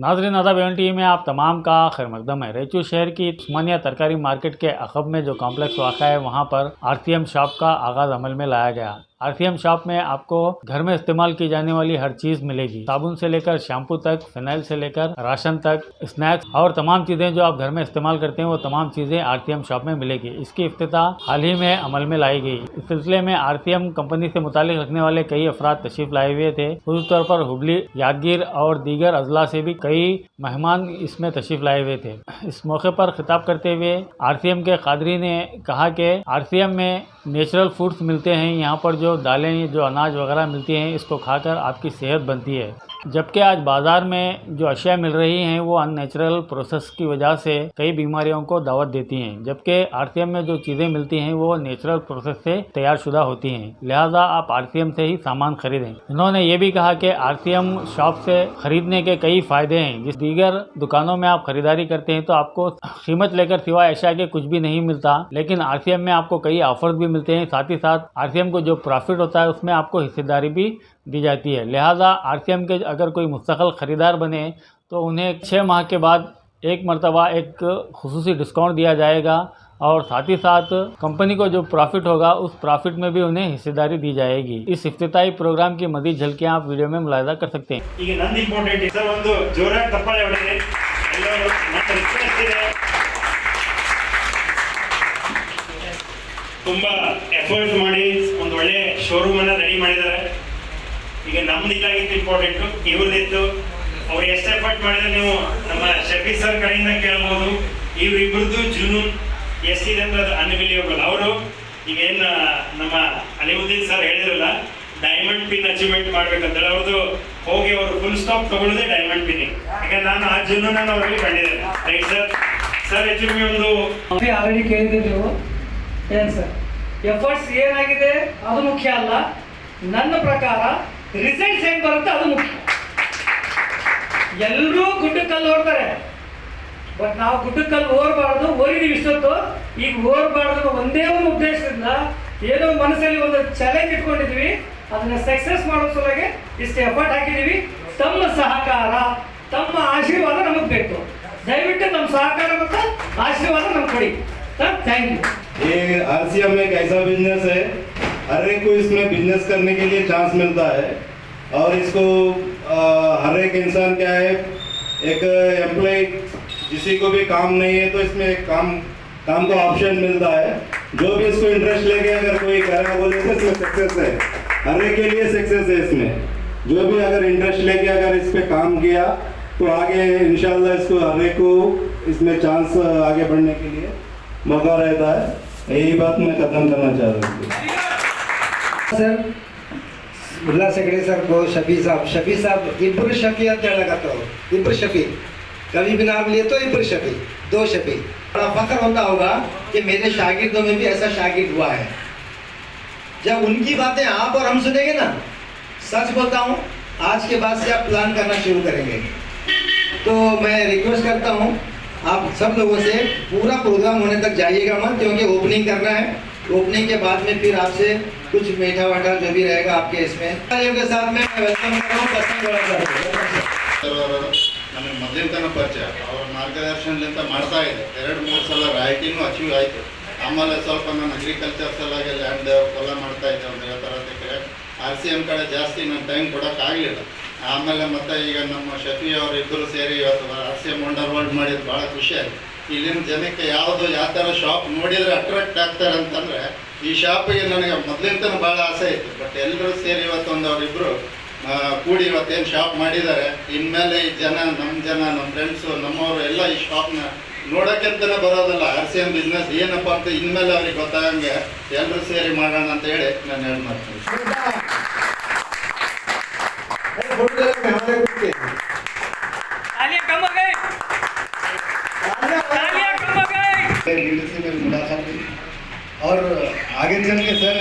नाजरीन आदाब टी में आप तमाम का खैर मकदम है। रेचू शहर की उस्मानिया तरकारी मार्केट के अखब में जो कॉम्प्लेक्स वाक़ा है वहाँ पर आरसीएम शॉप का आगाज़ अमल में लाया गया। आरसीएम शॉप में आपको घर में इस्तेमाल की जाने वाली हर चीज़ मिलेगी। साबुन से लेकर शैम्पू तक, फिनाइल से लेकर राशन तक, स्नैक्स और तमाम चीज़ें जो आप घर में इस्तेमाल करते हैं वो तमाम चीज़ें आरसीएम शॉप में मिलेगी। इसकी इफ्तिताह हाल ही में अमल में लाई गई। इस सिलसिले में आरसीएम कंपनी से मुताल्लिक रखने वाले कई अफराद तशरीफ लाए हुए थे। खास तौर पर हुबली, यादगीर और दीगर अजला से भी कई मेहमान इसमें तशरीफ लाए हुए थे। इस मौके पर खिताब करते हुए आरसीएम के कादरी ने कहा कि आरसीएम में नेचुरल फूड्स मिलते हैं। यहाँ पर जो दालें, जो अनाज वगैरह मिलती हैं, इसको खाकर आपकी सेहत बनती है। जबकि आज बाज़ार में जो अशिया मिल रही हैं वो अननेचुरल प्रोसेस की वजह से कई बीमारियों को दावत देती हैं। जबकि आरसीएम में जो चीज़ें मिलती हैं वो नेचुरल प्रोसेस से तैयार शुदा होती हैं। लिहाजा आप आरसीएम से ही सामान खरीदें। इन्होंने ये भी कहा कि आरसीएम शॉप से खरीदने के कई फ़ायदे हैं। जिस दीगर दुकानों में आप खरीदारी करते हैं तो आपको कीमत लेकर सिवाय अशिया के कुछ भी नहीं मिलता, लेकिन आरसीएम में आपको कई ऑफर्स भी मिलते हैं। साथ ही साथ आरसीएम को जो प्रॉफिट होता है उसमें आपको हिस्सेदारी भी दी जाती है। लिहाजा आरसीएम के अगर कोई मुस्तकिल ख़रीदार बने तो उन्हें 6 माह के बाद एक मरतबा एक खुसूसी डिस्काउंट दिया जाएगा और साथ ही साथ कंपनी को जो प्रॉफिट होगा उस प्रॉफिट में भी उन्हें हिस्सेदारी दी जाएगी। इस इफ्तिताई प्रोग्राम की मज़ीद झलकियाँ आप वीडियो में मुलाहिजा कर सकते हैं। ತುಂಬಾ ಎಫರ್ಟ್ ಮಾಡಿ ಒಂದು ಒಳ್ಳೆ ಶೋರೂಮ್ ಅನ್ನು ರೆಡಿ ಮಾಡಿದ್ದಾರೆ. ಈಗ ನಮ್ದು ಇದಾಗಿತ್ತು ಇಂಪಾರ್ಟೆಂಟ್, ಇವ್ರದಿತ್ತು. ಅವ್ರು ಎಷ್ಟು ಎಫರ್ಟ್ ಮಾಡಿದ್ರೆ ನೀವು ನಮ್ಮ ಶಫಿ ಸರ್ ಕಡೆಯಿಂದ ಕೇಳ್ಬೋದು. ಇವರಿಬ್ಬರದು ಜುನೂನ್ ಎಷ್ಟಿದೆ ಅಂದ್ರೆ ಅದು ಅನ್ಬಿಲಿಯಬಲ್. ಅವರು ಈಗೇನು ನಮ್ಮ ಅಲಿವುದ್ದೀನ್ ಸರ್ ಹೇಳಿದ್ರಲ್ಲ, ಡೈಮಂಡ್ ಪಿನ್ ಅಚೀವ್ಮೆಂಟ್ ಮಾಡ್ಬೇಕಂತೇಳಿ ಅವ್ರದ್ದು ಹೋಗಿ ಅವರು ಫುಲ್ ಸ್ಟಾಪ್ ತಗೊಳ್ಳೋದೇ ಡೈಮಂಡ್ ಪಿನ್ನಿಂಗ್. ಯಾಕಂದ್ರೆ ನಾನು ಆ ಜುನೂನ್ ಅವರಲ್ಲಿ ಕಂಡಿದ್ದೇನೆ. Right sir. ಸರ್ ಹೆಚ್ಚು ಒಂದು ಆಲ್ರೆಡಿ ಕೇಳಿದ್ದೆ ನೀವು ಏನು ಸರ್, ಎಫರ್ಟ್ಸ್ ಏನಾಗಿದೆ ಅದು ಮುಖ್ಯ ಅಲ್ಲ. ನನ್ನ ಪ್ರಕಾರ ರಿಸಲ್ಟ್ಸ್ ಏನು ಬರುತ್ತೆ ಅದು ಮುಖ್ಯ. ಎಲ್ಲರೂ ಗುಡ್ಡಕ್ಕಲ್ಲಿ ಓಡ್ತಾರೆ, ಬಟ್ ನಾವು ಗುಡ್ಡಕ್ಕಲ್ಲಿ ಓಡಬಾರ್ದು. ಓಡಿದೀವಿ ಇಷ್ಟೊತ್ತು, ಈಗ ಓಡಬಾರ್ದು ಒಂದೇ ಒಂದು ಉದ್ದೇಶದಿಂದ ಏನೋ ಮನಸ್ಸಲ್ಲಿ ಒಂದು ಚಾಲೆಂಜ್ ಇಟ್ಕೊಂಡಿದ್ವಿ, ಅದನ್ನ ಸಕ್ಸಸ್ ಮಾಡೋ ಸಲುವಾಗಿ ಇಷ್ಟು ಎಫರ್ಟ್ ಹಾಕಿದ್ದೀವಿ. ತಮ್ಮ ಸಹಕಾರ, ತಮ್ಮ ಆಶೀರ್ವಾದ ನಮಗೆ ಬೇಕು. ದಯವಿಟ್ಟು ನಮ್ಮ ಸಹಕಾರ ಮತ್ತು ಆಶೀರ್ವಾದ ನಮ್ಗೆ ಕೊಡಿ ಸರ್. Thank you. ये आरसीएम एक ऐसा बिजनेस है, हर एक को इसमें बिजनेस करने के लिए चांस मिलता है और इसको हर एक इंसान क्या है, एक एम्प्लॉय किसी को भी काम नहीं है तो इसमें एक काम को ऑप्शन मिलता है. जो भी इसको इंटरेस्ट लेके अगर कोई करा बोले तो इसमें सक्सेस है, हर एक के लिए सक्सेस है इसमें. जो भी अगर इंटरेस्ट लेके अगर इस पे काम किया तो आगे इंशाल्लाह इसको हर एक को इसमें चांस आगे बढ़ने के लिए मौका रहता है. यही बात मैं खत्म करना चाह रहा हूँ सर. मुल्ला सेक्रेटरी सर को शफी साहब इब्र शफी ಅಂತ ಹೇಳಕತ್ತೋ. इब्र शफी कभी भी नाम लिए तो इब्र शफी, 2 शफी. बड़ा फख्र होता होगा कि मेरे शागिर्दों में भी ऐसा शागिर्द हुआ है. जब उनकी बातें आप और हम सुनेंगे ना, सच बोलता हूँ आज के बाद से आप प्लान करना शुरू करेंगे. तो मैं रिक्वेस्ट करता हूँ आप सब लोगों से पूरा प्रोग्राम होने तक जाइएगा मत, क्योंकि ओपनिंग करना है. ओपनिंग के बाद में फिर आपसे कुछ मीठा वाठा जो भी रहेगा आपके इसमें के साथ में वेलकम कर रहा हूँ. पसंद ನಮಗೆ ಮೊದಲಿಂದನೂ ಪರಿಚಯ, ಅವ್ರ ಮಾರ್ಗದರ್ಶನದಿಂದ ಮಾಡ್ತಾ ಇದೆ. 2-3 ಸಲ ರಾಯಿಟಿನೂ ಅಚೀವ್ ಆಯಿತು. ಆಮೇಲೆ ಸ್ವಲ್ಪ ನಾನು ಅಗ್ರಿಕಲ್ಚರ್ ಸಲುವಾಗಿ ಲ್ಯಾಂಡ್ ಹೊಲ ಮಾಡ್ತಾ ಇದ್ದೆ, ಒಂದು 50 ಎಕರೆ. RCM ಕಡೆ ಜಾಸ್ತಿ ನಾನು ಟೈಮ್ ಕೊಡೋಕ್ಕಾಗಲಿಲ್ಲ. ಆಮೇಲೆ ಮತ್ತೆ ಈಗ ನಮ್ಮ ಶಫಿ ಅವರು ಇಬ್ಬರು ಸೇರಿ ಇವತ್ತು RCM ವಂಡರ್ ವರ್ಲ್ಡ್ ಮಾಡಿದ್ದು ಭಾಳ ಖುಷಿ ಆಯಿತು. ಇಲ್ಲಿನ ಜನಕ್ಕೆ ಯಾವುದು ಯಾವ ಥರ ಶಾಪ್ ನೋಡಿದರೆ ಅಟ್ರಾಕ್ಟ್ ಆಗ್ತಾರೆ ಅಂತಂದರೆ ಈ ಶಾಪಿಗೆ ನನಗೆ ಮೊದಲಿಂದನೂ ಭಾಳ ಆಸೆ ಇತ್ತು. ಬಟ್ ಎಲ್ಲರೂ ಸೇರಿ ಇವತ್ತೊಂದು ಅವರಿಬ್ಬರು ಕೂಡಿ ಇವತ್ತೇನು ಶಾಪ್ ಮಾಡಿದ್ದಾರೆ. ಇನ್ಮೇಲೆ ಈ ಜನ, ನಮ್ಮ ಫ್ರೆಂಡ್ಸು, ನಮ್ಮವರು ಎಲ್ಲ ಈ ಶಾಪ್ನ ನೋಡೋಕ್ಕೆಂತಲೇ ಬರೋದಲ್ಲ. RCM ಬಿಸ್ನೆಸ್ ಏನಪ್ಪ ಅಂತ ಇನ್ಮೇಲೆ ಅವ್ರಿಗೆ ಗೊತ್ತಾಗಂಗೆ ಎಲ್ಲರೂ ಸೇರಿ ಮಾಡೋಣ ಅಂತ ಹೇಳಿ ನಾನು ಹೇಳಿ ಮಾಡ್ತೀನಿ. मुलाकात हुई और आगे चल के सर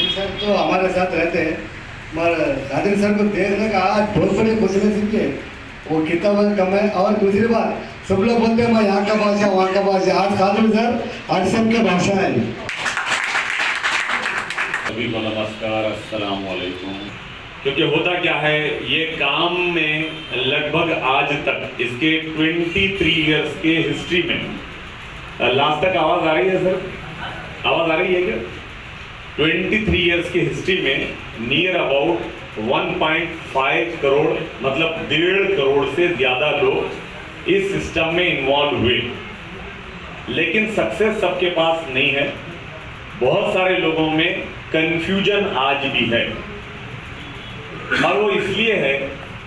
इन सर तो हमारे साथ रहते हैं, मगर नादिर सर को देखने का आज बहुत बड़ी खुशनसीब है. वो कितना कम है. और दूसरी बात, सब लोग बोलते हैं मैं यहाँ का भाषा वहाँ का भाषा, आज कादर सर RCM की भाषा है. सभी को नमस्कार, अस्सलाम वालेकुम. क्योंकि होता क्या है, ये काम में लगभग आज तक इसके 23 इयर्स के हिस्ट्री में लास्ट तक आवाज आ रही है सर? आवाज आ रही है क्या? 23 इयर्स की हिस्ट्री में नियर अबाउट 1.5 करोड़ मतलब 1.5 करोड़ से ज्यादा लोग इस सिस्टम में इन्वॉल्व हुए, लेकिन सक्सेस सबके पास नहीं है। बहुत सारे लोगों में कंफ्यूजन आज भी है, और वो इसलिए है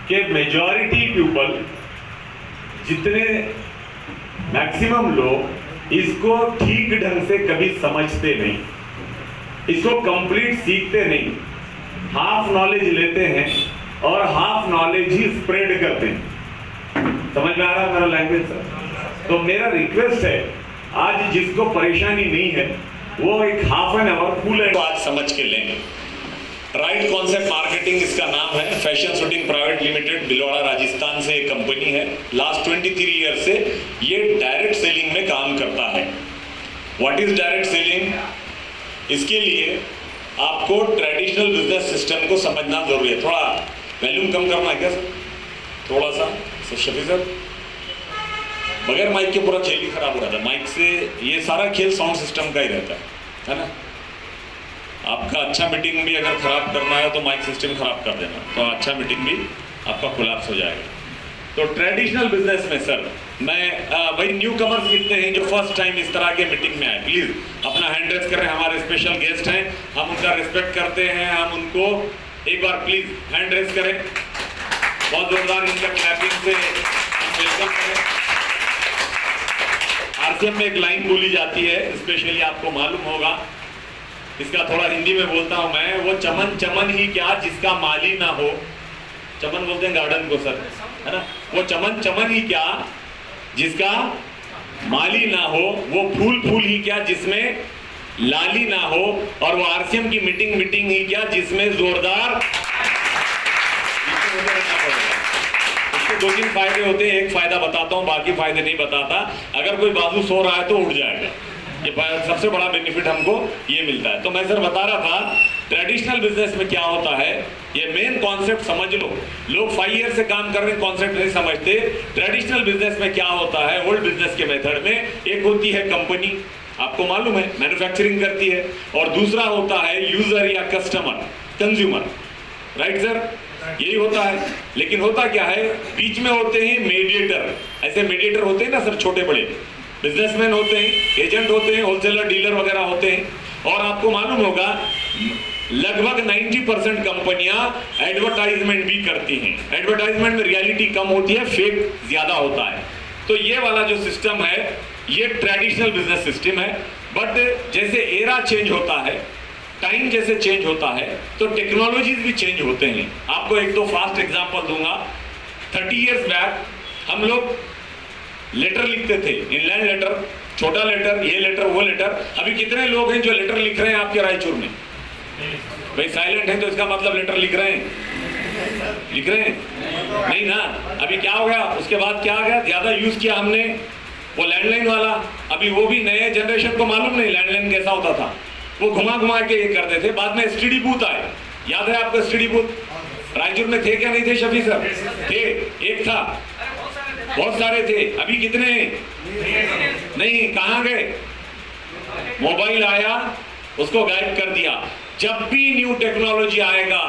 कि मेजॉरिटी पीपल, जितने मैक्सिमम लोग इसको ठीक ढंग से कभी समझते नहीं, इसको कंप्लीट सीखते नहीं, हाफ नॉलेज लेते हैं और हाफ नॉलेज ही स्प्रेड करते हैं। समझ में आ रहा है मेरा लैंग्वेज सर? तो मेरा रिक्वेस्ट है, आज जिसको परेशानी नहीं है वो एक half an hour full and आज समझ के लेंगे। राइट कॉन्सेप्ट मार्केटिंग इसका नाम है। Fashion shooting private limited, Bhilwara Rajasthan से एक कंपनी है। लास्ट 23 ईयर से ये डायरेक्ट सेलिंग में काम करता है। What is direct selling? इसके लिए आपको ट्रेडिशनल बिजनेस सिस्टम को समझना जरूरी है। थोड़ा वॉल्यूम कम करना है क्या सर? थोड़ा सा शफी सर, बगैर माइक के पूरा खेल ही खराब हो रहा था। माइक से ये सारा खेल साउंड सिस्टम का ही रहता है ना? आपका अच्छा मीटिंग भी अगर खराब करना है तो माइक सिस्टम खराब कर देना, तो अच्छा मीटिंग भी आपका कोलैप्स हो जाएगा। तो ट्रेडिशनल बिजनेस में सर, मैं भाई न्यू कमर्स कितने हैं जो फर्स्ट टाइम इस तरह के मीटिंग में आए, प्लीज अपना हैंड रेस करें। हमारे स्पेशल गेस्ट हैं, हम उनका रिस्पेक्ट करते हैं, हम उनको एक बार प्लीज हैंड रेस करें। बहुत जोरदार इनका क्लैपिंग से हम वेलकम करें। आरसीएम में एक लाइन बोली जाती है, स्पेशली आपको मालूम होगा, इसका थोड़ा हिंदी में बोलता हूं मैं। वो चमन चमन ही क्या जिसका माली ना हो, चमन बोलते हैं गार्डन को सर, है ना? वो चमन चमन ही क्या जिसका माली ना हो, वो फूल फूल ही क्या जिसमें लाली ना हो, और वो आरसीएम की मीटिंग मीटिंग ही क्या जिसमें जोरदार। इसके 2-3 फायदे होते हैं, एक फायदा बताता हूं, बाकी फायदे नहीं बताता। अगर कोई बाजू सो रहा है तो उठ जाएगा, ये सबसे बड़ा बेनिफिट हमको ये मिलता है। तो मैं सर बता रहा था ट्रेडिशनल बिजनेस में क्या होता है, ये मेन कॉन्सेप्ट समझ लो। लोग 5 ईयर से काम कर रहे हैं, कॉन्सेप्ट नहीं समझते। ट्रेडिशनल बिजनेस में क्या होता है, ओल्ड बिजनेस के मेथड में एक होती है कंपनी, आपको मालूम है मैन्युफैक्चरिंग करती है, और दूसरा होता है यूजर या कस्टमर, कंज्यूमर, राइट सर? यही होता है। लेकिन होता क्या है, बीच में होते हैं मीडिएटर। ऐसे मीडिएटर होते हैं ना सर, छोटे बड़े बिजनेसमैन होते हैं, एजेंट होते हैं, होलसेलर डीलर वगैरह होते हैं। और आपको मालूम होगा लगभग 90% कंपनियां एडवर्टाइजमेंट भी करती हैं। एडवर्टाइजमेंट में रियलिटी कम होती है, फेक ज्यादा होता है। तो ये वाला जो सिस्टम है ये ट्रेडिशनल बिजनेस सिस्टम है। बट जैसे एरा चेंज होता है, टाइम जैसे चेंज होता है, तो टेक्नोलॉजीज भी चेंज होते हैं। आपको एक तो फास्ट एग्जांपल दूंगा। 30 इयर्स बैक हम लोग लेटर लिखते थे, इनलैंड लेटर, छोटा लेटर, ये लेटर वो लेटर। अभी कितने लोग हैं जो लेटर लिख रहे हैं आपके रायचूर में? भाई साइलेंट है तो इसका मतलब लेटर लिख रहे हैं, लिख रहे हैं नहीं ना? अभी क्या हो गया, उसके बाद क्या आ गया, ज्यादा यूज किया हमने वो लैंडलाइन वाला। अभी वो भी नए जनरेशन को मालूम नहीं लैंडलाइन कैसा होता था, वो घुमा घुमा के ये करते थे। बाद में एसटीडी बूथ आए, याद है आपको एसटीडी बूथ? रायचूर में थे क्या नहीं थे शफी सर? थे, एक था, बहुत सारे थे। अभी कितने नहीं, कहां गए? मोबाइल आया, उसको गायब कर दिया। जब भी न्यू टेक्नोलॉजी आएगा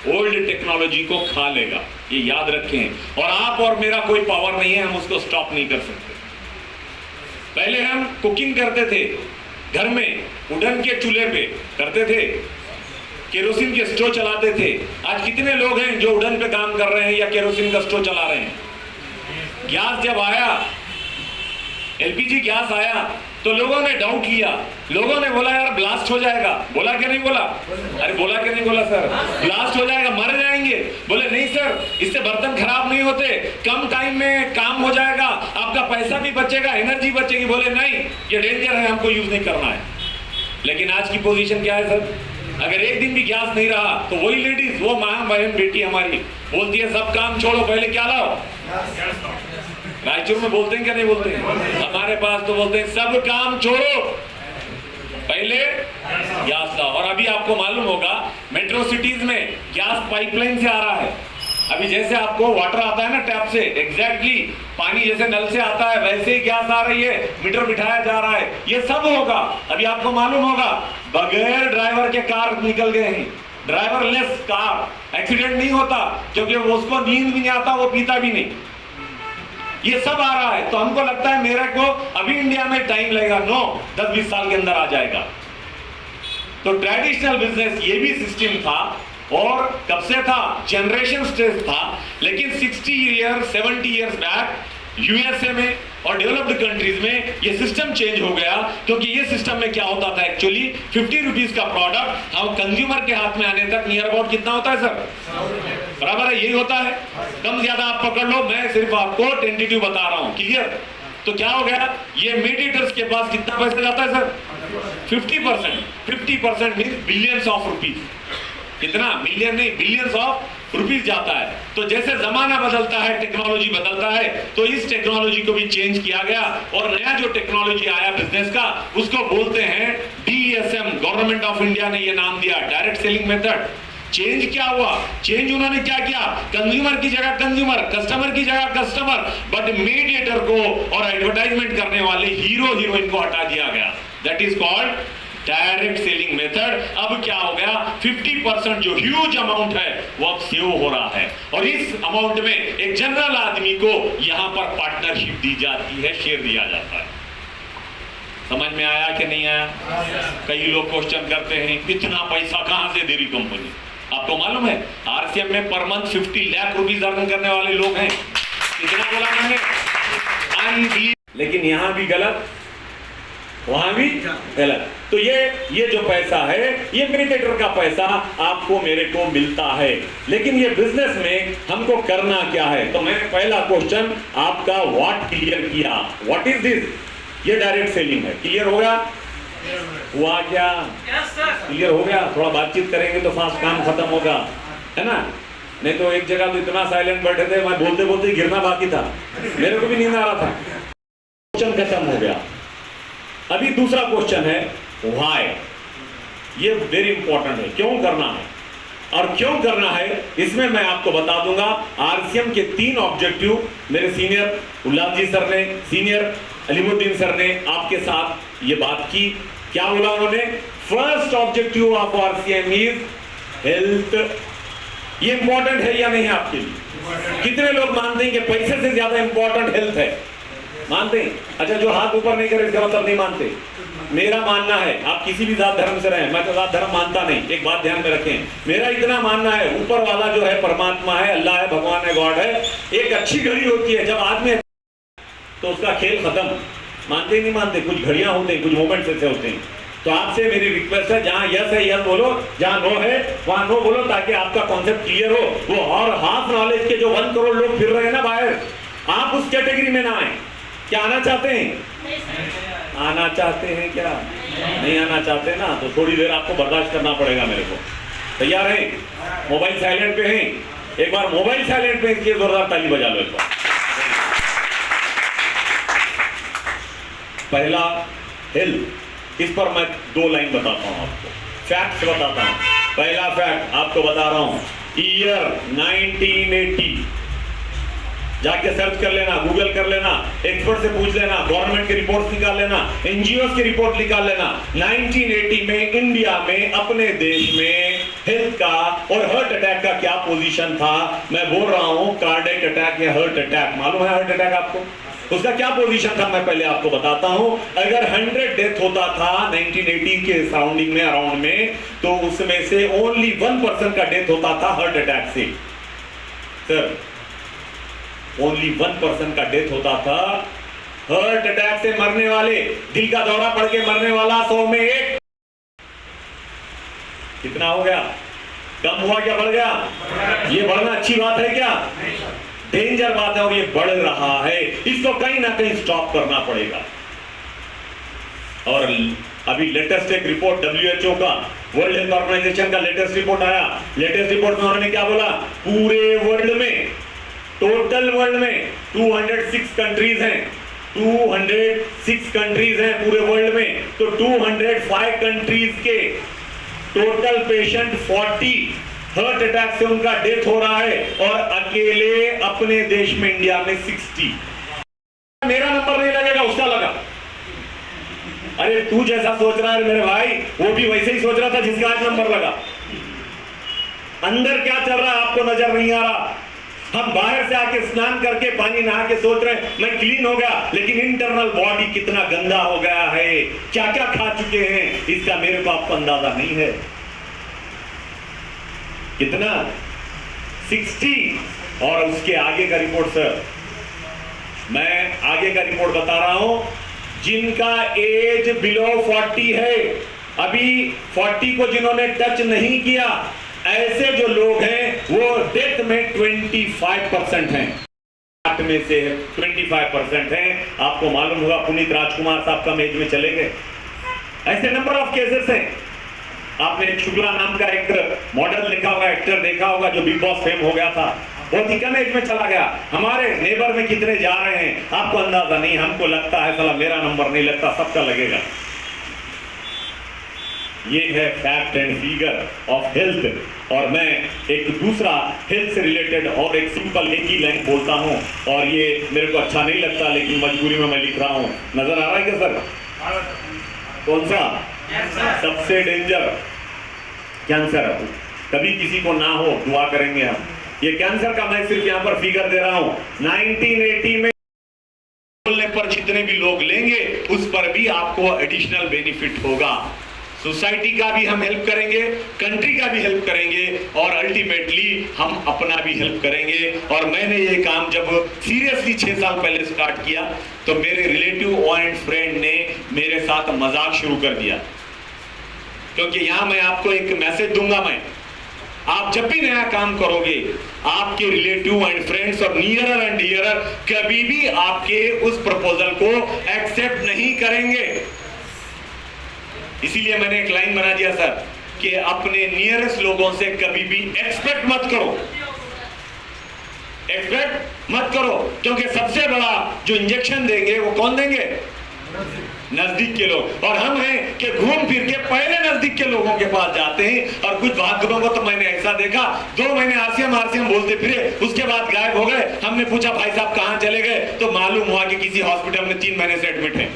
ओल्ड टेक्नोलॉजी को खा लेगा, ये याद रखें। और आप और मेरा कोई पावर नहीं है, हम उसको स्टॉप नहीं कर सकते। पहले हम कुकिंग करते थे घर में, वुडन के चूल्हे पे करते थे, केरोसिन के स्टोव चलाते थे। आज कितने लोग हैं जो वुडन पे काम कर रहे हैं या केरोसिन का स्टोव चला रहे हैं? गैस जब आया, एलपीजी गैस आया, तो लोगों ने डाउट किया। लोगों ने बोला यार ब्लास्ट हो जाएगा। बोला कि नहीं बोला? अरे बोला कि नहीं बोला सर? ब्लास्ट हो जाएगा, मर जाएंगे। बोले नहीं सर, इससे बर्तन खराब नहीं होते, कम टाइम में काम हो जाएगा, आपका पैसा भी बचेगा, एनर्जी बचेगी। बोले नहीं, ये डेंजर है, हमको यूज नहीं करना है। लेकिन आज की पोजीशन क्या है सर? अगर एक दिन भी गैस नहीं रहा तो वही लेडीज, वो मां बहन बेटी हमारी बोलती है सब काम छोड़ो, पहले क्या लाओ? रायचूर में बोलते हैं क्या नहीं बोलते हैं? हमारे पास तो बोलते हैं सब काम छोड़ो, पहले गैस था, और अभी आपको मालूम होगा मेट्रो सिटीज में गैस पाइपलाइन से आ रहा है। अभी जैसे आपको वाटर आता है ना टैप से, एग्जैक्टली पानी जैसे नल से आता है वैसे ही गैस आ रही है, मीटर बिठाया जा रहा है। ये सब होगा। अभी आपको मालूम होगा बगैर ड्राइवर के कार निकल गए हैं, ड्राइवरलेस कार। एक्सीडेंट नहीं होता क्योंकि उसको नींद भी नहीं आता, वो पीता भी नहीं। ये सब आ रहा है। तो हमको लगता है मेरे को अभी इंडिया में टाइम लगेगा, 10-20 साल के अंदर आ जाएगा। तो ट्रेडिशनल बिजनेस ये भी सिस्टम था, और कब से था? जनरेशन स्टेज था। लेकिन 60 ईयर्स 70 ईयर्स बैक यूएसए में और डेवलप्ड कंट्रीज में ये सिस्टम चेंज हो गया। क्योंकि ये सिस्टम में क्या होता था एक्चुअली, 50 रुपीज का प्रोडक्ट हम कंज्यूमर के हाथ में आने तक नियर अबाउट कितना होता है सर? बराबर है, यही होता है। कम ज्यादा आप पकड़ लो, मैं सिर्फ आपको टेंटेटिव बता रहा हूं। क्लियर? तो क्या हो गया, ये मीडिएटर्स के पास कितना पैसा जाता है sir? 50%। 50% mean billions of rupees. कितना? मिलियन नहीं, बिलियंस ऑफ रुपीज जाता है। तो जैसे जमाना बदलता है, टेक्नोलॉजी बदलता है, तो इस टेक्नोलॉजी को भी चेंज किया गया। और नया जो टेक्नोलॉजी आया बिजनेस का, उसको बोलते हैं DSM। गवर्नमेंट ऑफ इंडिया ने ये नाम दिया, डायरेक्ट सेलिंग मेथड। चेंज क्या हुआ? चेंज उन्होंने क्या किया? कंज्यूमर की जगह कंज्यूमर, कस्टमर की जगह कस्टमर, बट मीडिएटर को और एडवर्टाइजमेंट करने वाले हीरो हीरोइन को हटा दिया गया। That is called direct selling method. अब क्या हो गया, 50% जो ह्यूज अमाउंट है वो अब सेव हो रहा है, और इस अमाउंट में एक जनरल आदमी को यहां पर पार्टनरशिप दी जाती है, शेयर दिया जाता है। समझ में आया कि नहीं आया? कई लोग क्वेश्चन करते हैं इतना पैसा कहां से दे रही कंपनी। आपको मालूम है RCM में per month 50 lakh rupees earn करने वाले लोग हैं। कितना बोला मैंने? लेकिन यहां भी गलत, वहां भी गलत। तो ये जो पैसा है, ये मीडिएटर का पैसा आपको मेरे को मिलता है। लेकिन ये बिजनेस में हमको करना क्या है? तो मैंने पहला क्वेश्चन आपका व्हाट क्लियर किया, व्हाट इज दिस? ये डायरेक्ट सेलिंग है। क्लियर हो गया? हुआ क्या? क्लियर हो गया? थोड़ा बातचीत करेंगे तो फास्ट काम खत्म होगा, है ना? नहीं तो एक जगह तो इतना साइलेंट बैठे थे, मैं बोलते बोलते गिरना बाकी था, मेरे को भी नींद आ रहा था। क्वेश्चन खत्म हो गया। अभी दूसरा क्वेश्चन है व्हाई। ये वेरी इंपॉर्टेंट है, क्यों करना है? और क्यों करना है इसमें मैं आपको बता दूंगा। RCM के 3 ऑब्जेक्टिव मेरे सीनियर उल्लास जी सर ने, सीनियर अलीमुद्दीन सर ने आपके साथ ये बात की। क्या बोला उन्होंने? First objective of RCM is health. ये इंपॉर्टेंट है या नहीं है आपके लिए? कितने लोग मानते हैं कि पैसे से ज्यादा इंपॉर्टेंट हेल्थ है? मानते हैं? अच्छा, जो हाथ ऊपर नहीं करे इसका मतलब नहीं मानते। मेरा मानना है, आप किसी भी जात धर्म से रहें, मैं तो जात धर्म मानता नहीं, एक बात ध्यान में रखें। मेरा इतना मानना है, ऊपर वाला जो है परमात्मा है, अल्लाह है, भगवान है, गॉड है। एक अच्छी घड़ी होती है जब आदमी तो उसका खेल खत्म। मानते नहीं मानते? कुछ घड़ियां होते हैं, कुछ मोमेंट्स ऐसे होते हैं। तो आपसे मेरी रिक्वेस्ट है, जहां यस है यस बोलो, जहां नो है वहां नो बोलो, ताकि आपका कॉन्सेप्ट क्लियर हो। वो और हाफ नॉलेज के जो 1 करोड़ लोग फिर रहे हैं ना बाहर, आप उस कैटेगरी में ना आए। क्या आना चाहते हैं? आना चाहते हैं क्या? नहीं आना चाहते ना, तो थोड़ी देर आपको बर्दाश्त करना पड़ेगा मेरे को। तैयार है? मोबाइल साइलेंट पे है? एक बार मोबाइल साइलेंट पे इसलिए जोरदार ताली बजा लो एक बार। पहला हेल्थ, इस पर मैं 2 लाइन बताता हूं आपको, फैक्ट्स बताता हूं। पहला फैक्ट आपको बता रहा हूं, ईयर 1980 जाके सर्च कर लेना, गूगल कर लेना, एक्सपर्ट से पूछ लेना, गवर्नमेंट की रिपोर्ट निकाल लेना, एनजीओ की रिपोर्ट निकाल लेना। 1980 में इंडिया में, अपने देश में हेल्थ का और हार्ट अटैक का क्या पोजीशन था? मैं बोल रहा हूं कार्डियक अटैक या हार्ट अटैक। मालूम है हार्ट अटैक आपको? उसका क्या पोजीशन था मैं पहले आपको बताता हूं। अगर 100 डेथ होता था 1980 के सराउंडिंग में, अराउंड में, तो उसमें से ओनली 1% का डेथ होता था हार्ट अटैक से। सर, ओनली 1% का डेथ होता था हार्ट अटैक से मरने वाले। दिल का दौरा पड़ के मरने वाला 100 में 1। कितना हो गया? कम हुआ क्या बढ़ गया? ये बढ़ना अच्छी बात है क्या? डेंजर बात है, और ये बढ़ रहा है। इसको कहीं ना कहीं स्टॉप करना पड़ेगा। और अभी लेटेस्ट एक रिपोर्ट WHO का, वर्ल्ड हेल्थ ऑर्गेनाइजेशन का लेटेस्ट रिपोर्ट आया। लेटेस्ट रिपोर्ट में उन्होंने क्या बोला? पूरे वर्ल्ड में, टोटल वर्ल्ड में 206 कंट्रीज हैं, 206 कंट्रीज हैं पूरे वर्ल्ड में, तो 205 कंट्रीज के टोटल पेशेंट 40 हार्ट अटैक से उनका डेथ हो रहा है, और अकेले अपने देश में इंडिया में 60। मेरा नंबर नहीं लगेगा, उसका लगा। अरे तू जैसा सोच रहा है मेरे भाई, वो भी वैसे ही सोच रहा था जिसका आज नंबर लगा। अंदर क्या चल रहा है आपको नजर नहीं आ रहा। हम बाहर से आके स्नान करके पानी नहा के सोच रहे हैं मैं क्लीन हो गया, लेकिन इंटरनल बॉडी कितना गंदा हो गया है, क्या क्या खा चुके हैं, इसका मेरे को आपको अंदाजा नहीं है। कितना 60। और उसके आगे का रिपोर्ट सर, मैं आगे का रिपोर्ट बता रहा हूं। जिनका एज बिलो 40 है, अभी 40 को जिन्होंने टच नहीं किया, ऐसे जो लोग हैं वो डेथ में 25% हैं। 8 में से 25% हैं। आपको मालूम होगा पुनीत राजकुमार साहब कम एज में चले गए। ऐसे नंबर ऑफ केसेस हैं। आपने एक शुक्ला नाम का एक मॉडल देखा होगा, एक्टर देखा होगा, जो बिग बॉस फेम हो गया था, बहुत ही कम एज में चला गया। हमारे नेबर में कितने जा रहे हैं आपको अंदाजा नहीं। हमको लगता है साला मेरा नंबर नहीं लगता, सबका लगेगा। ये है fact and figure of health. और मैं एक दूसरा हेल्थ से रिलेटेड और एक सिंपल एक ही लाइन बोलता हूं, और ये मेरे को अच्छा नहीं लगता लेकिन मजबूरी में मैं लिख रहा हूं। नजर आ रहा है क्या सर? कौन सा? सबसे डेंजर कैंसर। कभी किसी को ना हो, दुआ करेंगे हम। ये कैंसर का मैं सिर्फ यहां पर फिगर दे रहा हूं। 1980 में बोलने पर जितने भी लोग लेंगे उस पर भी आपको एडिशनल बेनिफिट होगा। सोसाइटी का भी हम हेल्प करेंगे, कंट्री का भी हेल्प करेंगे, और अल्टीमेटली हम अपना भी हेल्प करेंगे। और मैंने ये काम जब सीरियसली 6 साल पहले स्टार्ट किया तो मेरे रिलेटिव एंड फ्रेंड ने मेरे साथ मजाक शुरू कर दिया, क्योंकि यहां मैं आपको एक मैसेज दूंगा। मैं आप जब भी नया काम करोगे, आपके रिलेटिव एंड फ्रेंड्स और नियरर एंड डियरर कभी भी आपके उस प्रपोजल को एक्सेप्ट नहीं करेंगे। इसीलिए मैंने एक लाइन बना दिया सर कि अपने नियरेस्ट लोगों से कभी भी एक्सपेक्ट मत करो, एक्सपेक्ट मत करो, क्योंकि सबसे बड़ा जो इंजेक्शन देंगे वो कौन देंगे? नजदीक के लोग। और हम हैं कि घूम फिर के पहले नजदीक के लोगों के पास जाते हैं। और कुछ बहादुरों को तो मैंने ऐसा देखा, 2 महीने आरसीएम बोलते फिरे, उसके बाद गायब हो गए। हमने पूछा भाई साहब कहां चले गए, तो मालूम हुआ कि किसी हॉस्पिटल में 3 महीने से एडमिट है।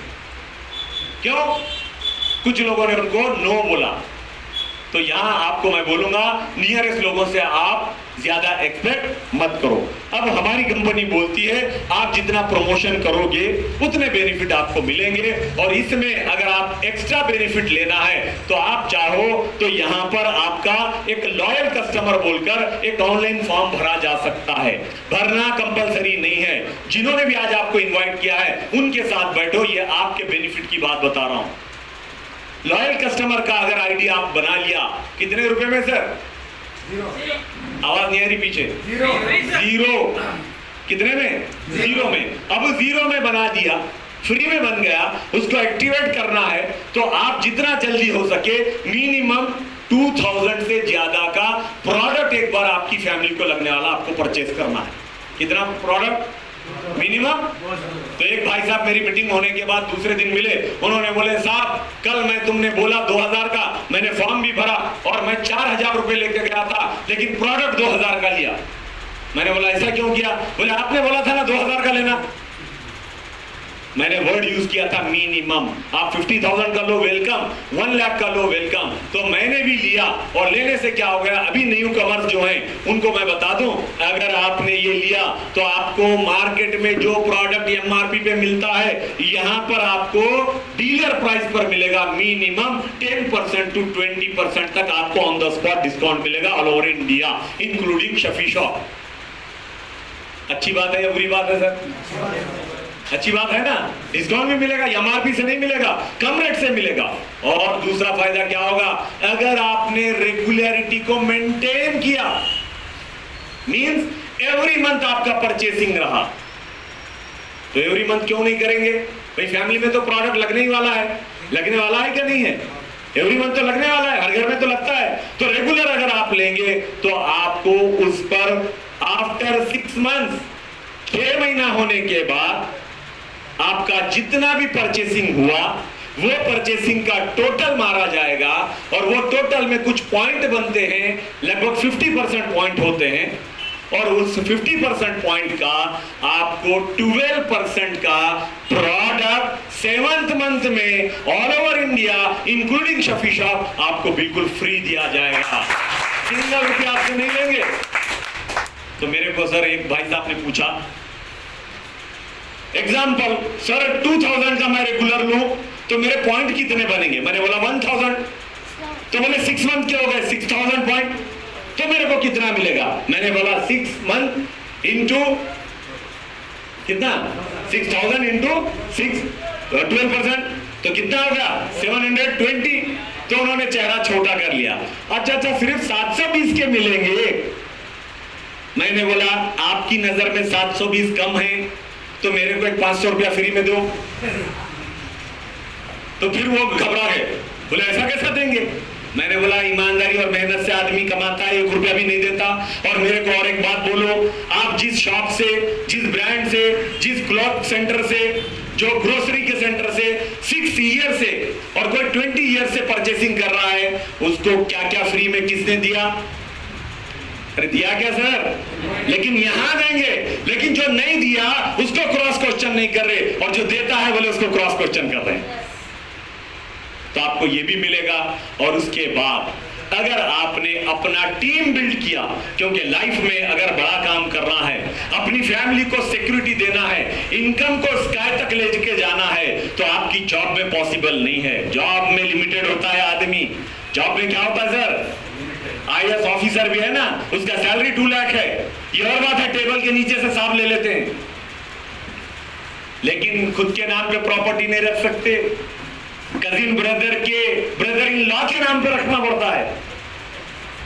क्यों? कुछ लोगों ने उनको नो बोला। तो यहां आपको मैं बोलूंगा, नियरेस्ट लोगों से आप ज्यादा एक्सपेक्ट मत करो। अब हमारी कंपनी बोलती है आप जितना प्रमोशन करोगे उतने बेनिफिट आपको मिलेंगे, और इसमें अगर आप एक्स्ट्रा बेनिफिट लेना है तो आप चाहो तो यहां पर आपका एक लॉयल कस्टमर बोलकर एक ऑनलाइन फॉर्म भरा जा सकता है। भरना कंपलसरी नहीं है। जिन्होंने भी आज आपको इन्वाइट किया है उनके साथ बैठो, ये आपके बेनिफिट की बात बता रहा हूं। लॉयल कस्टमर का अगर आईडी आप बना लिया, कितने रुपए में सर? आवाज नहीं आ रही पीछे। 0। कितने में? 0 में। अब 0 में बना दिया, फ्री में बन गया, उसको एक्टिवेट करना है तो आप जितना जल्दी हो सके मिनिमम 2000 से ज्यादा का प्रोडक्ट एक बार आपकी फैमिली को लगने वाला आपको परचेस करना है। कितना प्रोडक्ट मिनिमम? तो एक भाई साहब मेरी मीटिंग होने के बाद दूसरे दिन मिले, उन्होंने बोले साहब कल मैं तुमने बोला 2000 का, मैंने फॉर्म भी भरा और मैं 4000 रुपए लेकर गया था, लेकिन प्रोडक्ट 2000 का लिया। मैंने बोला ऐसा क्यों किया? बोले आपने बोला था ना 2000 का लेना। मैंने वर्ड यूज किया था मिनिमम। आप 50,000 का लो वेलकम, 1 लाख का लो वेलकम। तो मैंने भी लिया, और लेने से क्या हो गया, अभी न्यू कमर्स जो हैं उनको मैं बता दूं, अगर आपने ये लिया तो आपको मार्केट में जो प्रोडक्ट एमआरपी पे मिलता है यहां पर आपको डीलर प्राइस पर मिलेगा। मिनिमम 10% to 20% तक आपको ऑन द स्पॉट डिस्काउंट मिलेगा all over India, including Shafi shop. अच्छी बात है या बुरी बात है सर? अच्छी बात है ना। डिस्काउंट भी मिलेगा, एमआरपी से नहीं मिलेगा, कम रेट से मिलेगा। और दूसरा फायदा क्या होगा, अगर आपने रेगुलरिटी को मेंटेन किया, मींस एवरी मंथ आपका परचेसिंग रहा, तो एवरी मंथ क्यों नहीं करेंगे भाई? फैमिली में तो प्रोडक्ट लगने ही वाला है, लगने वाला है क्या नहीं है? एवरी मंथ तो लगने वाला है, हर घर में तो लगता है। तो रेगुलर अगर आप लेंगे तो आपको उस पर आफ्टर 6 मंथ्स, 6 महीना होने के बाद आपका जितना भी परचेसिंग हुआ वो परचेसिंग का टोटल मारा जाएगा और वो टोटल में कुछ पॉइंट बनते हैं, लगभग 50% पॉइंट होते हैं और उस 50% पॉइंट का आपको 12% का प्रोडक्ट 7th मंथ में all over India including Shafi shop आपको बिल्कुल फ्री दिया जाएगा। 3 रुपया आपसे नहीं लेंगे। तो मेरे को सर एक भाई साहब ने पूछा, एग्जाम्पल सर 2000 का मैं रेगुलर लूं तो मेरे पॉइंट कितने बनेंगे? मैंने बोला 1000। तो बोले 6 मंथ के हो गए 6000 पॉइंट, तो मेरे को कितना मिलेगा? मैंने बोला 6 मंथ इंटू कितना, 6000 इंटू 6 12%, तो कितना होगा 720। तो उन्होंने चेहरा छोटा कर लिया। अच्छा सिर्फ 720 के मिलेंगे। मैंने बोला आपकी नजर में 720 कम है तो मेरे को एक 500 रुपया फ्री में दो। तो फिर वो घबरा गए, बोले ऐसा कैसा देंगे? मैंने बोला ईमानदारी और मेहनत से आदमी कमाता है, 1 रुपया भी नहीं देता। और मेरे को और एक बात बोलो, आप जिस शॉप से, जिस ब्रांड से, जिस क्लॉथ सेंटर से, जो ग्रोसरी के सेंटर से 6 ईयर से और कोई 20 ईयर से परचेसिंग कर रहा है, उसको क्या क्या फ्री में किसने दिया? अरे दिया क्या सर? लेकिन यहां देंगे, लेकिन जो नहीं दिया उसको क्रॉस क्वेश्चन नहीं कर रहे और जो देता है बोले उसको क्रॉस क्वेश्चन कर रहे हैं। तो आपको ये भी मिलेगा। और उसके बाद अगर आपने अपना टीम बिल्ड किया, क्योंकि लाइफ में अगर बड़ा काम करना है, अपनी फैमिली को सिक्योरिटी देना है, इनकम को स्काई तक ले के जाना है, तो आपकी जॉब में पॉसिबल नहीं है। जॉब में लिमिटेड होता है आदमी। जॉब में क्या होता है सर? IAS ऑफिसर भी है ना, उसका सैलरी 2 लाख है। ये और बात है, टेबल के नीचे से सांप ले लेते हैं, लेकिन खुद के नाम पे प्रॉपर्टी नहीं रख सकते। कजिन ब्रदर इन लॉ के नाम पे रखना पड़ता है।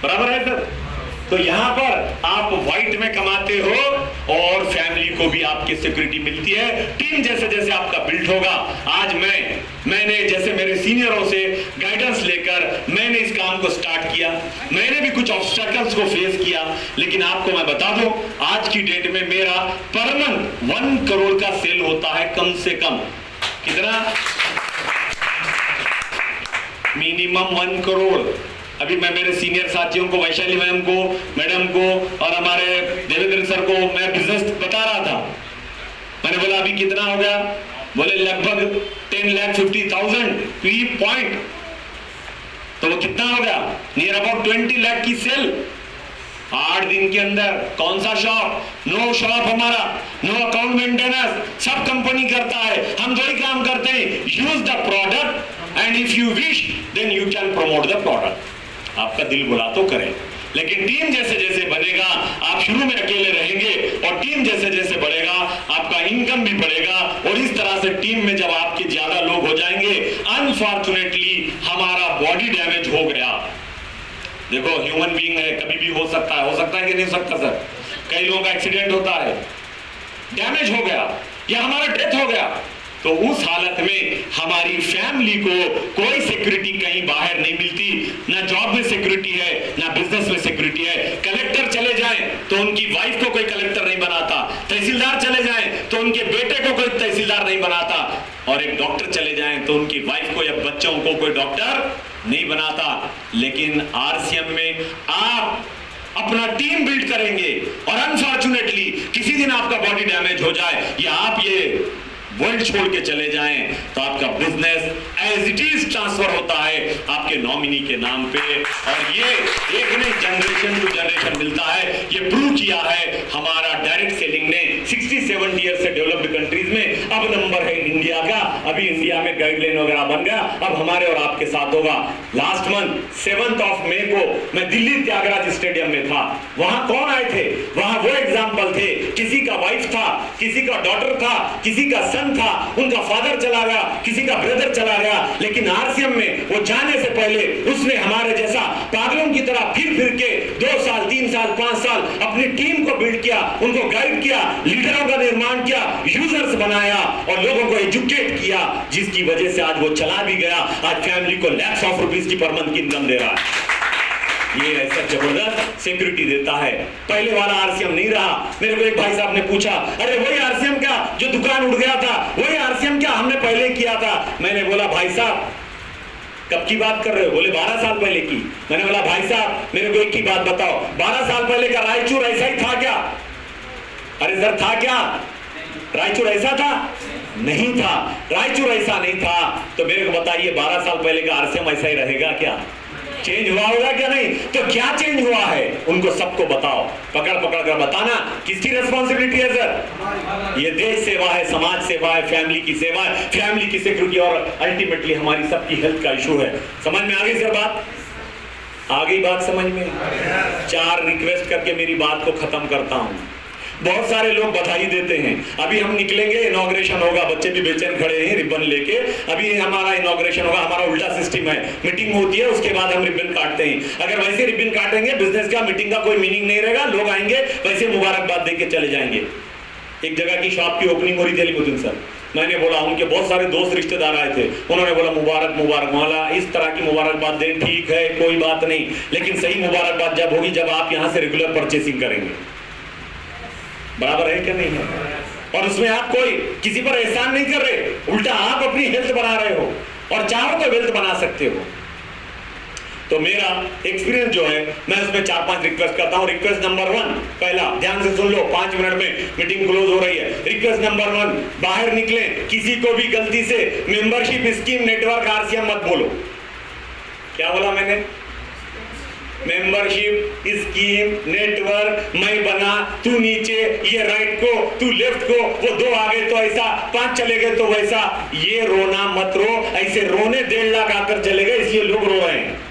बराबर है सर? तो यहां पर आप व्हाइट में कमाते हो और फैमिली को भी आपकी सिक्योरिटी मिलती है। टीम जैसे जैसे आपका बिल्ड होगा, आज मैंने जैसे मेरे सीनियरों से गाइडेंस लेकर मैंने इस काम को स्टार्ट किया। मैंने भी कुछ ऑब्स्टेकल्स को फेस किया, लेकिन आपको मैं बता दूं, आज की डेट में मेरा पर मंथ 1 करोड़ का सेल होता है कम से कम। कितना? मिनिमम 1 करोड़। अभी मैं मेरे सीनियर साथियों को, वैशाली मैडम को और हमारे देवेंद्र सर को मैं बिजनेस बता रहा था। मैंने बोला अभी कितना हो गया? बोले लगभग 10,50,000 फ्री पॉइंट। तो वो कितना हो गया? नियर अबाउट 20 लाख की सेल 8 दिन के अंदर। कौन सा शॉप? नो शॉप हमारा, नो अकाउंट मेंटेनेंस, सब कंपनी करता है, हम थोड़ी काम करते हैं। Use the product and if you wish then you can promote the product. आपका दिल बुला तो करे, लेकिन टीम जैसे जैसे बनेगा, आप शुरू में अकेले रहेंगे और टीम जैसे जैसे बढ़ेगा आपका इनकम भी बढ़ेगा। और इस तरह से टीम में जब आपके ज्यादा लोग हो जाएंगे, अनफॉर्चुनेटली हमारा बॉडी डैमेज हो गया। देखो ह्यूमन बीइंग है, कभी भी हो सकता है कि नहीं हो सकता सर? कई लोगों का एक्सीडेंट होता है, डैमेज हो गया या हमारा डेथ हो गया, तो उस हालत में हमारी फैमिली को कोई सिक्योरिटी कहीं बाहर नहीं मिलती। ना जॉब में सिक्योरिटी है, ना बिजनेस में सिक्योरिटी है। कलेक्टर चले जाएं तो उनकी वाइफ को कोई कलेक्टर नहीं बनाता, तहसीलदार चले जाएं तो उनके बेटे को कोई तहसीलदार नहीं बनाता, और एक डॉक्टर चले जाएं तो उनकी वाइफ को या बच्चों को कोई डॉक्टर नहीं बनाता। लेकिन RCM में आप अपना टीम बिल्ड करेंगे और अनफॉर्चुनेटली किसी दिन आपका बॉडी डैमेज हो जाए या आप ये वर्ल्ड छोड़ के चले जाएं, तो आपका business as it is transfer होता है आपके नॉमिनी के नाम पे। और ये एक नहीं, जनरेशन टू जनरेशन मिलता है। ये प्रूव किया है हमारा डायरेक्ट सेलिंग ने 60-70 ईयर से डेवलप्ड कंट्रीज में। अब नंबर है इंडिया का। अभी इंडिया में गाइडलाइन वगैरह बन गया, अब हमारे और आपके साथ होगा। लास्ट मंथ 7 मई को मैं दिल्ली त्यागराज स्टेडियम में था। वहां कौन आए थे? वहां वो एग्जाम्पल थे, किसी का वाइफ था, किसी का डॉटर था, किसी का सन था, उनका फादर चला गया, किसी का ब्रदर चला गया, लेकिन RCM में वो जाने से पहले उसने हमारे जैसा पागलों की तरह फिर के 2 साल 3 साल 5 साल अपनी टीम को बिल्ड किया, उनको गाइड किया, लीडरों का निर्माण किया, यूजर्स बनाया और लोगों को एजुकेट किया, जिसकी वजह से आज वो चला भी गया। आज फैमिली को lakhs of rupees की पर मंथ की इनकम दे रहा है। ये ऐसा जबरदस्त सिक्योरिटी देता है। पहले वाला RCM नहीं रहा। मेरे को एक भाई साहब ने पूछा, अरे वही RCM क्या जो दुकान उड़ गया था, वही किया था। मैंने बोला भाई साहब कब की बात कर रहे हो? बोले 12 साल पहले की। मैंने बोला भाई साहब मेरे को एक ही बात बताओ, 12 साल पहले का रायचूर ऐसा ही था क्या? अरे सर था क्या? रायचूर ऐसा था? नहीं था। रायचूर ऐसा नहीं था तो मेरे को बताइए 12 साल पहले का आरसीएम ऐसा ही रहेगा क्या? चेंज हुआ होगा क्या? नहीं। तो क्या चेंज हुआ है उनको सबको बताओ, पकड़ पकड़ कर बताना। किसकी रिस्पॉन्सिबिलिटी है सर? ये देश सेवा है, समाज सेवा है, फैमिली की सेवा है, फैमिली की सिक्योरिटी और अल्टीमेटली हमारी सबकी हेल्थ का इशू है। समझ में आ गई सर बात? आ गई बात समझ में? 4 रिक्वेस्ट करके मेरी बात को खत्म करता हूं। बहुत सारे लोग बधाई देते हैं। अभी हम निकलेंगे, इनॉग्रेशन होगा, बच्चे भी बेचैन खड़े हैं रिबन लेके। अभी हमारा इनॉग्रेशन होगा। हमारा उल्टा सिस्टम है, मीटिंग होती है उसके बाद हम रिबन काटते हैं। अगर वैसे रिबन काटेंगे बिजनेस का, मीटिंग का कोई मीनिंग नहीं रहेगा। लोग आएंगे वैसे मुबारकबाद देके चले जाएंगे। एक जगह की शॉप की ओपनिंग हो रही थी अलीमुद्दीन सर, मैंने बोला उनके बहुत सारे दोस्त रिश्तेदार आए थे, उन्होंने बोला मुबारक मुबारक। मौला इस तरह की मुबारकबाद दें, ठीक है कोई बात नहीं, लेकिन सही मुबारकबाद जब होगी जब आप यहाँ से रेगुलर परचेसिंग करेंगे। बराबर है क्या? नहीं है। और उसमें आप कोई किसी पर एहसान नहीं कर रहे, उल्टा आप अपनी हेल्थ बना रहे हो और चाहो तो वेल्थ बना सकते हो। तो मेरा एक्सपीरियंस जो है मैं उसमें 4-5 रिक्वेस्ट करता हूं। रिक्वेस्ट नंबर 1, पहला ध्यान से सुन लो, 5 मिनट में मीटिंग क्लोज हो रही है। रिक्वेस्ट नंबर 1, बाहर निकले, किसी को भी गलती से मेंबरशिप स्कीम नेटवर्क आरसीएम मत बोलो। क्या बोला मैंने? मेंबरशिप स्कीम नेटवर्क, मैं बना तू नीचे, ये राइट को तू लेफ्ट को, वो 2 आ गए तो ऐसा, 5 चले गए तो वैसा। ये रोना मत रो, ऐसे रोने 1.5 लाख आकर चले गए इसलिए लोग रो रहे हैं।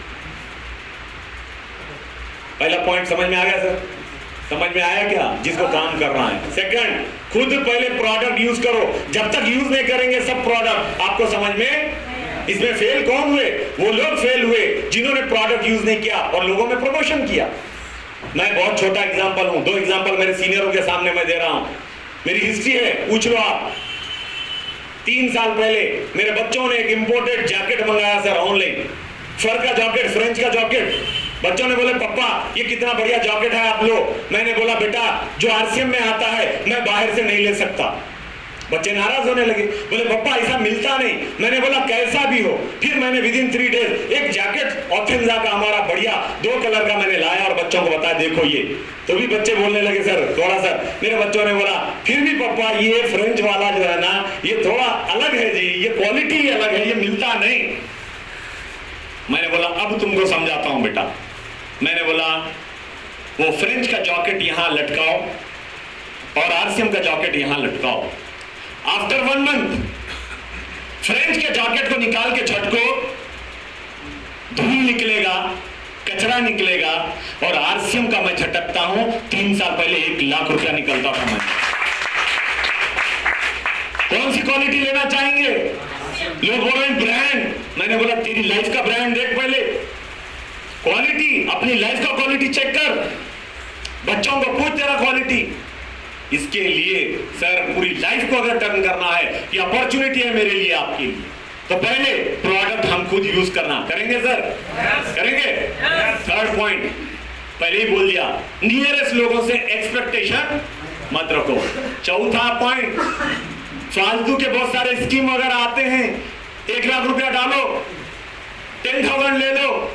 पहला पॉइंट समझ में आ गया सर? समझ में आया क्या? जिसको काम कर रहा है। सेकंड, खुद पहले प्रोडक्ट यूज करो। जब तक यूज नहीं करेंगे सब प्रोडक्ट, आपको समझ में इसमें फेल कौन हुए? वो लोग फेल हुए जिन्होंने प्रोडक्ट यूज नहीं किया और लोगों में प्रमोशन किया। मैं बहुत छोटा एग्जांपल हूं, 2 एग्जांपल मेरे सीनियरों के सामने मैं दे रहा हूं। मेरी हिस्ट्री है, पूछ लो आप। 3 साल पहले मेरे बच्चों ने एक इंपोर्टेड जैकेट मंगाया सर ऑनलाइन, फर का जैकेट, फ्रेंच का जैकेट। बच्चों ने बोले पापा ये कितना बढ़िया जैकेट है आप लो। मैंने बोला बेटा जो आरसीएम में आता है मैं बाहर से नहीं ले सकता। बच्चे नाराज होने लगे, बोले पापा ऐसा मिलता नहीं। मैंने बोला कैसा भी हो। फिर मैंने विदिन 3 डेज एक जैकेट ऑथेंजा का हमारा बढ़िया 2 कलर का मैंने लाया और बच्चों को बताया देखो ये। तो भी बच्चे बोलने लगे सर थोड़ा सा, मेरे बच्चों ने बोला फिर भी पापा ये फ्रेंच वाला जो है ना ये थोड़ा अलग है जी, ये क्वालिटी अलग है, ये मिलता नहीं। मैंने बोला अब तुमको समझाता हूं बेटा। मैंने बोला वो फ्रेंच का जैकेट यहां लटकाओ और आरसीएम का जैकेट यहां लटकाओ। आफ्टर 1 मंथ फ्रेंच के जैकेट को निकाल के झटको, धूल निकलेगा, कचरा निकलेगा, और आरसीएम का मैं झटकता हूं 3 साल पहले 1 लाख रुपया निकलता था। मैं कौन सी क्वालिटी लेना चाहेंगे? लोग बोल रहे हैं ब्रांड। मैंने बोला तेरी लाइफ का ब्रांड देख, पहले क्वालिटी, अपनी लाइफ का क्वालिटी चेक कर, बच्चों को पूछ तेरा क्वालिटी। इसके लिए सर पूरी लाइफ को अगर टर्न करना है, ये अपॉर्चुनिटी है मेरे लिए आपके लिए, तो पहले प्रोडक्ट हम खुद यूज करना करेंगे सर। करेंगे। 3rd पॉइंट पहले ही बोल दिया, नियरेस्ट लोगों से एक्सपेक्टेशन मत रखो। 4था पॉइंट, फालतू के बहुत सारे स्कीम अगर आते हैं, 1 लाख रुपया डालो, 10,000 ले लो,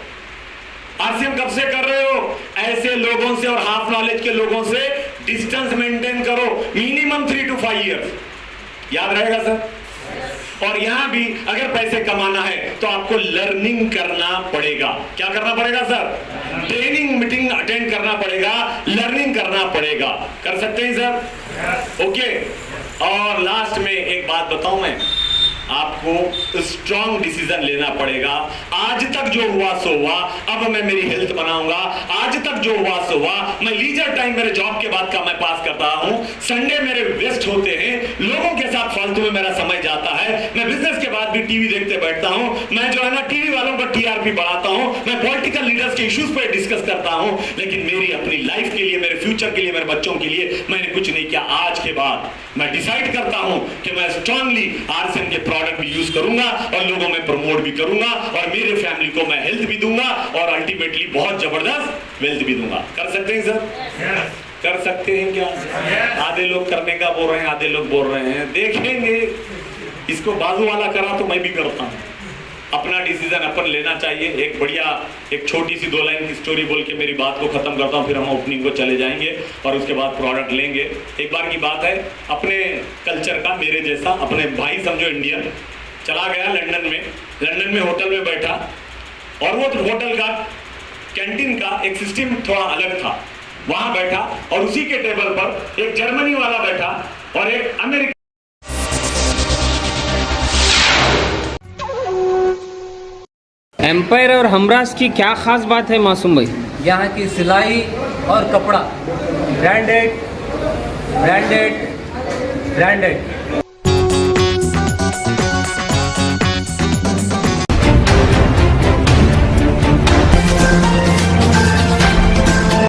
आरसीएम कब से कर रहे हो? ऐसे लोगों से और हाफ नॉलेज के लोगों से डिस्टेंस मेंटेन करो, मिनिमम 3 to 5 इयर्स। याद रहेगा सर? और यहां भी अगर पैसे कमाना है तो आपको लर्निंग करना पड़ेगा। क्या करना पड़ेगा सर? ट्रेनिंग मीटिंग अटेंड करना पड़ेगा, लर्निंग करना पड़ेगा। कर सकते हैं सर? ओके। और लास्ट में एक बात बताऊं मैं आपको, स्ट्रॉन्ग डिसीजन लेना पड़ेगा। आज तक जो हुआ सो हुआ, अब मैं मेरी हेल्थ बनाऊंगा। आज तक जो हुआ सो हुआ, मैं लीजर टाइम मेरे जॉब के बाद का मैं पास करता हूं, संडे मेरे वेस्ट होते हैं, लोगों के साथ फालतू में मेरा समय जाता है, मैं बिजनेस के बाद भी टीवी देखते बैठता हूं, मैं जो है ना टीवी वालों पर टीआरपी बढ़ाता हूं, मैं पॉलिटिकल लीडर्स के इश्यूज पर डिस्कस करता हूं, लेकिन मेरी अपनी लाइफ के लिए, मेरे फ्यूचर के लिए, मेरे बच्चों के लिए मैंने कुछ नहीं किया। आज के बाद मैं डिसाइड करता हूं कि मैं स्ट्रांगली आरसीएम के प्रोडक्ट भी यूज करूंगा और लोगों में प्रमोट भी करूंगा और मेरे फैमिली को मैं हेल्थ भी दूंगा और अल्टीमेटली बहुत जबरदस्त वेल्थ भी दूंगा। कर सकते हैं सर? कर सकते हैं क्या? आधे लोग करने का बोल रहे हैं, आधे लोग बोल रहे हैं, देखेंगे इसको बाजू वाला करा तो मैं भी करता हूँ। अपना डिसीजन अपन लेना चाहिए। एक बढ़िया एक छोटी सी 2 लाइन की स्टोरी बोल के मेरी बात को खत्म करता हूँ, फिर हम ओपनिंग को चले जाएंगे और उसके बाद प्रोडक्ट लेंगे। एक बार की बात है, अपने कल्चर का मेरे जैसा अपने भाई समझो इंडियन चला गया लंदन में होटल में बैठा, और वो होटल का कैंटीन का एक सिस्टम थोड़ा अलग था। वहां बैठा और उसी के टेबल पर एक जर्मनी वाला बैठा और एक अमेरिका। एम्पायर और हमराज की क्या खास बात है मासूम भाई? यहाँ की सिलाई और कपड़ा ब्रांडेड ब्रांडेड ब्रांडेड।